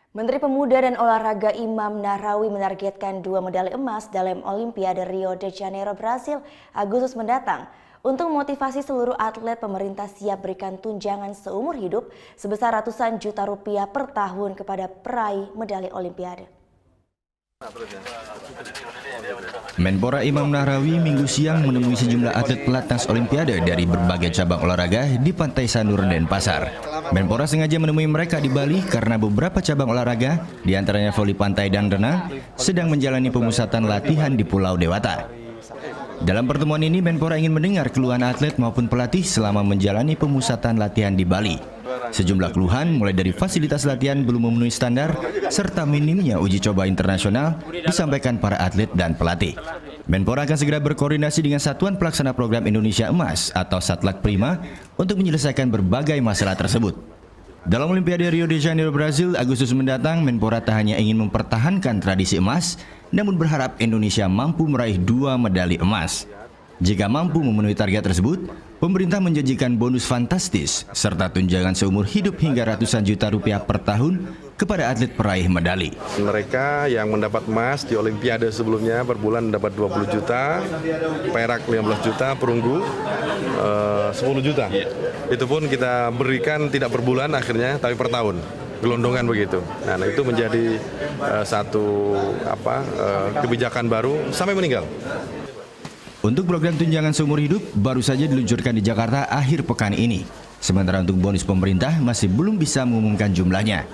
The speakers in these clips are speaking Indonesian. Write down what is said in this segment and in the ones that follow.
Menteri Pemuda dan Olahraga Imam Nahrawi menargetkan 2 medali emas dalam Olimpiade Rio de Janeiro, Brasil, Agustus mendatang. Untuk memotivasi seluruh atlet, pemerintah siap berikan tunjangan seumur hidup sebesar ratusan juta rupiah per tahun kepada peraih medali Olimpiade. Menpora Imam Nahrawi Minggu siang menemui sejumlah atlet pelatnas Olimpiade dari berbagai cabang olahraga di Pantai Sanur, Denpasar. Menpora sengaja menemui mereka di Bali karena beberapa cabang olahraga, diantaranya voli pantai dan renang, sedang menjalani pemusatan latihan di Pulau Dewata. Dalam pertemuan ini, Menpora ingin mendengar keluhan atlet maupun pelatih selama menjalani pemusatan latihan di Bali. Sejumlah keluhan mulai dari fasilitas latihan belum memenuhi standar, serta minimnya uji coba internasional disampaikan para atlet dan pelatih. Menpora akan segera berkoordinasi dengan Satuan Pelaksana Program Indonesia Emas atau Satlak Prima untuk menyelesaikan berbagai masalah tersebut. Dalam Olimpiade Rio de Janeiro, Brasil, Agustus mendatang, Menpora tak hanya ingin mempertahankan tradisi emas, namun berharap Indonesia mampu meraih 2 medali emas. Jika mampu memenuhi target tersebut, pemerintah menjanjikan bonus fantastis serta tunjangan seumur hidup hingga ratusan juta rupiah per tahun kepada atlet peraih medali. Mereka yang mendapat emas di Olimpiade sebelumnya per bulan mendapat 20 juta, perak 15 juta, perunggu 10 juta. Itu pun kita berikan tidak per bulan akhirnya, tapi per tahun. Gelondongan begitu. Nah, itu menjadi satu kebijakan baru sampai meninggal. Untuk program tunjangan seumur hidup baru saja diluncurkan di Jakarta akhir pekan ini. Sementara untuk bonus pemerintah masih belum bisa mengumumkan jumlahnya.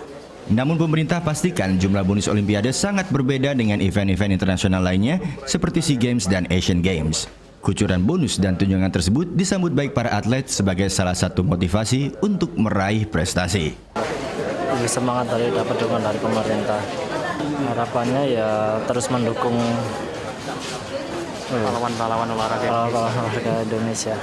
Namun pemerintah pastikan jumlah bonus Olimpiade sangat berbeda dengan event-event internasional lainnya seperti SEA Games dan Asian Games. Kucuran bonus dan tunjangan tersebut disambut baik para atlet sebagai salah satu motivasi untuk meraih prestasi. Lebih semangat dapat dukungan dari pemerintah. Harapannya ya terus mendukung pahlawan-pahlawan olahraga Indonesia.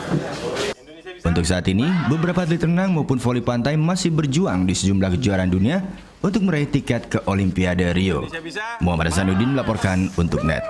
Untuk saat ini, beberapa atlet renang maupun voli pantai masih berjuang di sejumlah kejuaraan dunia untuk meraih tiket ke Olimpiade Rio. Muhammad Hasanuddin melaporkan untuk NET.